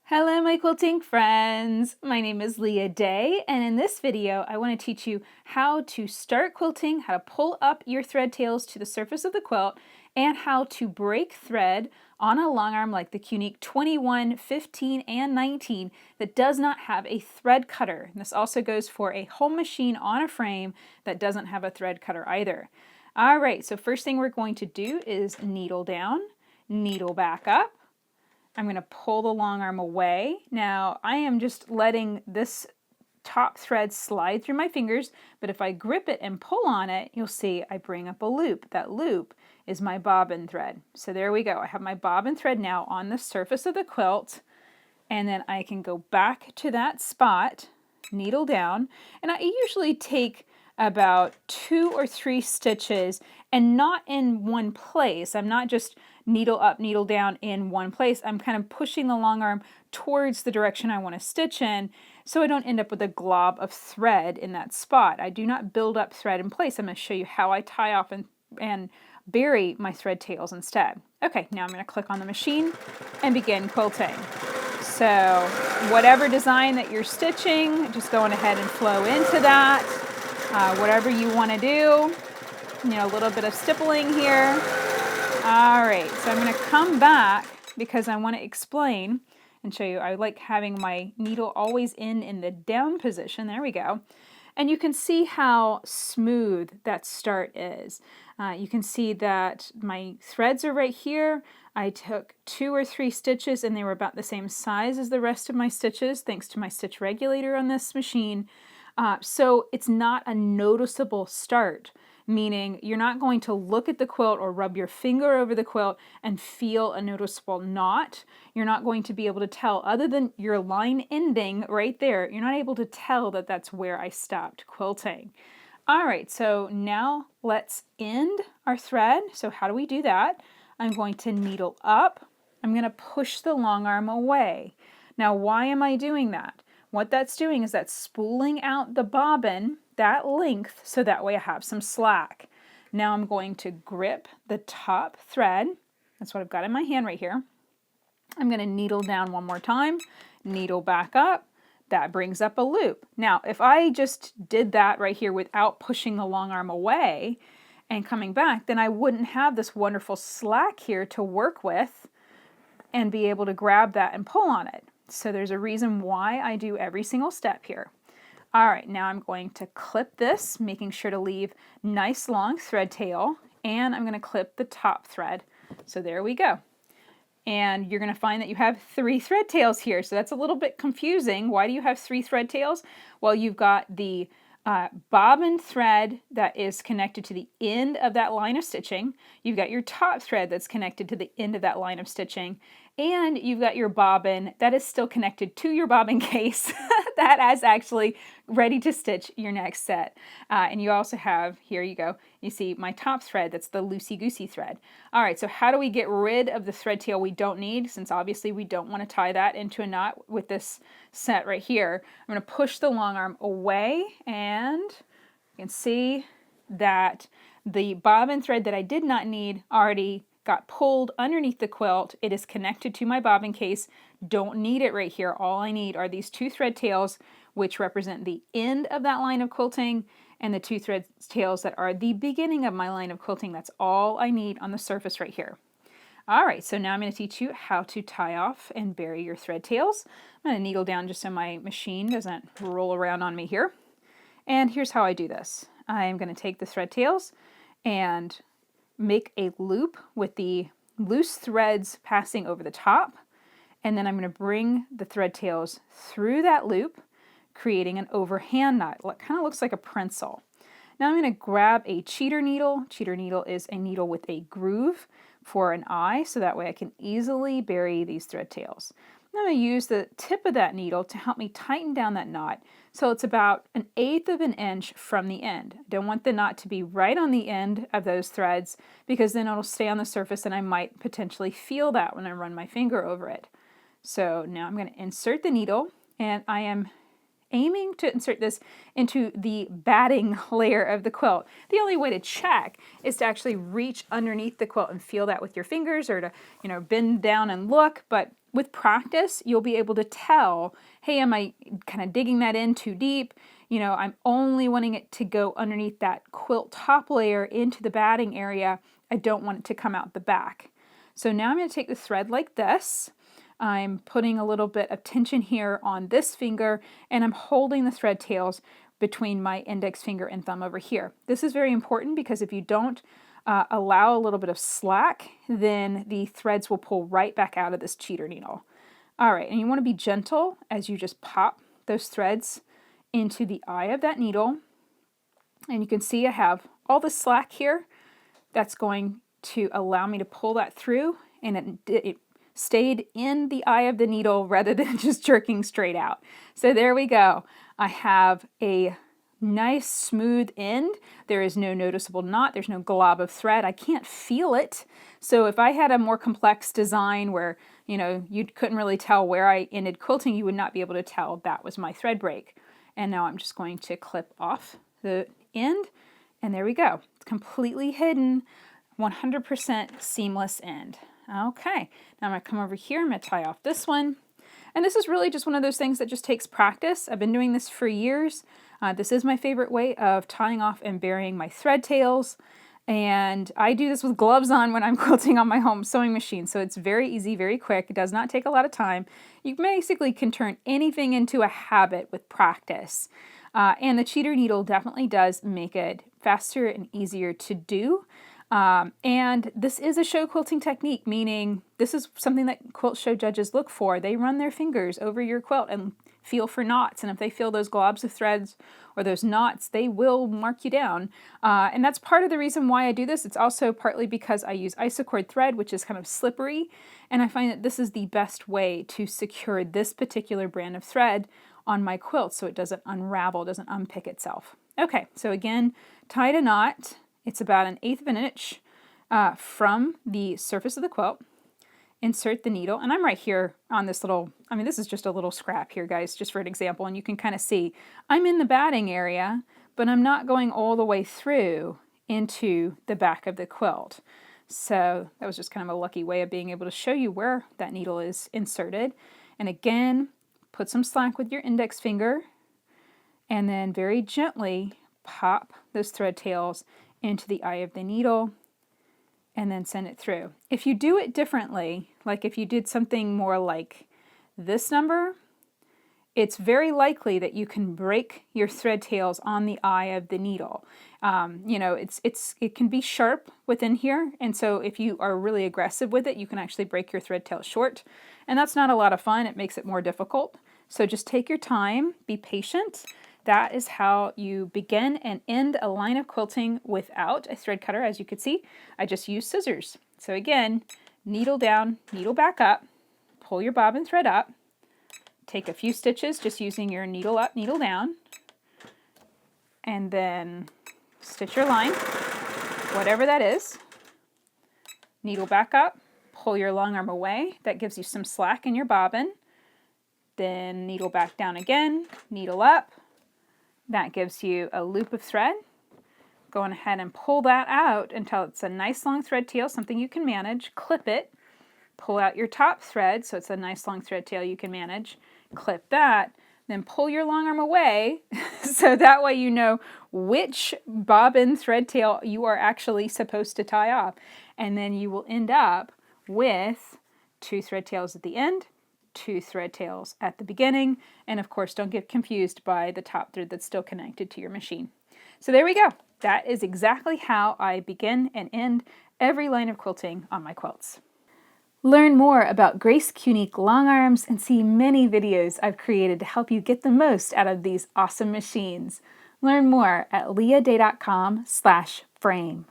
Hello, my quilting friends. My name is Leah Day, and in this video, I want to teach you how to start quilting, how to pull up your thread tails to the surface of the quilt, and how to break thread on a long arm like the Qnique 21, 15, and 19 that does not have a thread cutter. And this also goes for a home machine on a frame that doesn't have a thread cutter either. All right, so first thing we're going to do is needle down, needle back up. I'm going to pull the long arm away. Now I am just letting this top thread slide through my fingers, but if I grip it and pull on it, you'll see I bring up a loop. That loop is my bobbin thread. So there we go. I have my bobbin thread now on the surface of the quilt, and then I can go back to that spot, needle down, and I usually take about 2 or 3 stitches and not in one place. I'm not just needle up, needle down in one place. I'm kind of pushing the long arm towards the direction I want to stitch in so I don't end up with a glob of thread in that spot. I do not build up thread in place. I'm going to show you how I tie off and bury my thread tails instead. Okay, now I'm going to click on the machine and begin quilting. So whatever design that you're stitching, just going ahead and flow into that. Whatever you want to do, a little bit of stippling here. All right, so I'm going to come back because I want to explain and show you. I like having my needle always in the down position. There we go. And you can see how smooth that start is. You can see that my threads are right here. I took 2 or 3 stitches and they were about the same size as the rest of my stitches thanks to my stitch regulator on this machine. So it's not a noticeable start, meaning you're not going to look at the quilt or rub your finger over the quilt and feel a noticeable knot. You're not going to be able to tell, other than your line ending right there, you're not able to tell that that's where I stopped quilting. All right, so now let's end our thread. So how do we do that? I'm going to needle up. I'm going to push the long arm away. Now, why am I doing that? What that's doing is that's spooling out the bobbin that length so that way I have some slack. Now I'm going to grip the top thread. That's what I've got in my hand right here. I'm going to needle down one more time, needle back up. That brings up a loop. Now, if I just did that right here without pushing the long arm away and coming back, then I wouldn't have this wonderful slack here to work with and be able to grab that and pull on it. So there's a reason why I do every single step here. All right, now I'm going to clip this, making sure to leave nice long thread tail, and I'm going to clip the top thread. So there we go. And you're going to find that you have 3 thread tails here. So that's a little bit confusing. Why do you have 3 thread tails? Well, you've got the bobbin thread that is connected to the end of that line of stitching. You've got your top thread that's connected to the end of that line of stitching. And you've got your bobbin that is still connected to your bobbin case that is actually ready to stitch your next set. And you also have, here you go, you see my top thread, that's the loosey-goosey thread. All right, so how do we get rid of the thread tail we don't need, since obviously we don't want to tie that into a knot with this set right here? I'm going to push the long arm away, and you can see that the bobbin thread that I did not need already got pulled underneath the quilt. It is connected to my bobbin case. Don't need it right here. All I need are these 2 thread tails, which represent the end of that line of quilting, and the 2 thread tails that are the beginning of my line of quilting. That's all I need on the surface right here. All right, so now I'm going to teach you how to tie off and bury your thread tails. I'm going to needle down just so my machine doesn't roll around on me here. And here's how I do this. I'm going to take the thread tails and make a loop with the loose threads passing over the top, and then I'm going to bring the thread tails through that loop, creating an overhand knot. It kind of looks like a pencil. Now I'm going to grab a cheater needle. Cheater needle is a needle with a groove for an eye, so that way I can easily bury these thread tails. I'm going to use the tip of that needle to help me tighten down that knot so it's about 1/8 of an inch from the end. I don't want the knot to be right on the end of those threads because then it'll stay on the surface and I might potentially feel that when I run my finger over it. So now I'm going to insert the needle, and I am aiming to insert this into the batting layer of the quilt. The only way to check is to actually reach underneath the quilt and feel that with your fingers, or to, bend down and look, but with practice, you'll be able to tell, hey, am I kind of digging that in too deep? You know, I'm only wanting it to go underneath that quilt top layer into the batting area. I don't want it to come out the back. So now I'm going to take the thread like this. I'm putting a little bit of tension here on this finger, and I'm holding the thread tails between my index finger and thumb over here. This is very important because if you don't allow a little bit of slack, then the threads will pull right back out of this cheater needle. All right, and you want to be gentle as you just pop those threads into the eye of that needle. And you can see I have all the slack here. That's going to allow me to pull that through, and it stayed in the eye of the needle rather than just jerking straight out. So there we go. I have a nice smooth end. There is no noticeable knot. There's no glob of thread. I can't feel it. So if I had a more complex design where, you know, you couldn't really tell where I ended quilting, you would not be able to tell that was my thread break. And now I'm just going to clip off the end, and there we go. It's completely hidden, 100% seamless end. Okay, now I'm going to come over here. I'm going to tie off this one. And this is really just one of those things that just takes practice. I've been doing this for years. This is my favorite way of tying off and burying my thread tails. And I do this with gloves on when I'm quilting on my home sewing machine. So it's very easy, very quick. It does not take a lot of time. You basically can turn anything into a habit with practice. And the cheater needle definitely does make it faster and easier to do. And this is a show quilting technique, meaning this is something that quilt show judges look for. They run their fingers over your quilt and feel for knots, and if they feel those globs of threads or those knots, they will mark you down. And that's part of the reason why I do this. It's also partly because I use isocord thread, which is kind of slippery, and I find that this is the best way to secure this particular brand of thread on my quilt so it doesn't unravel, doesn't unpick itself. Okay, so again, tied a knot. It's about 1/8 of an inch from the surface of the quilt. Insert the needle, and I'm right here on this little, I mean, this is just a little scrap here, guys, just for an example, and you can kind of see I'm in the batting area, but I'm not going all the way through into the back of the quilt. So that was just kind of a lucky way of being able to show you where that needle is inserted. And again, put some slack with your index finger, and then very gently pop those thread tails into the eye of the needle, and then send it through. If you do it differently, like if you did something more like this number, it's very likely that you can break your thread tails on the eye of the needle. You know, it can be sharp within here, and so if you are really aggressive with it, you can actually break your thread tail short, and that's not a lot of fun. It makes it more difficult. So just take your time, be patient. That is how you begin and end a line of quilting without a thread cutter. As you can see, I just used scissors. So again, needle down, needle back up, pull your bobbin thread up, take a few stitches just using your needle up, needle down, and then stitch your line, whatever that is. Needle back up, pull your long arm away. That gives you some slack in your bobbin. Then needle back down again, needle up. That gives you a loop of thread. Go on ahead and pull that out until it's a nice long thread tail, something you can manage. Clip it, pull out your top thread so it's a nice long thread tail you can manage. Clip that, then pull your long arm away so that way you know which bobbin thread tail you are actually supposed to tie off. And then you will end up with 2 thread tails at the end, 2 thread tails at the beginning, and of course don't get confused by the top thread that's still connected to your machine. So there we go. That is exactly how I begin and end every line of quilting on my quilts. Learn more about Grace Qnique Longarms and see many videos I've created to help you get the most out of these awesome machines. Learn more at leahday.com/frame.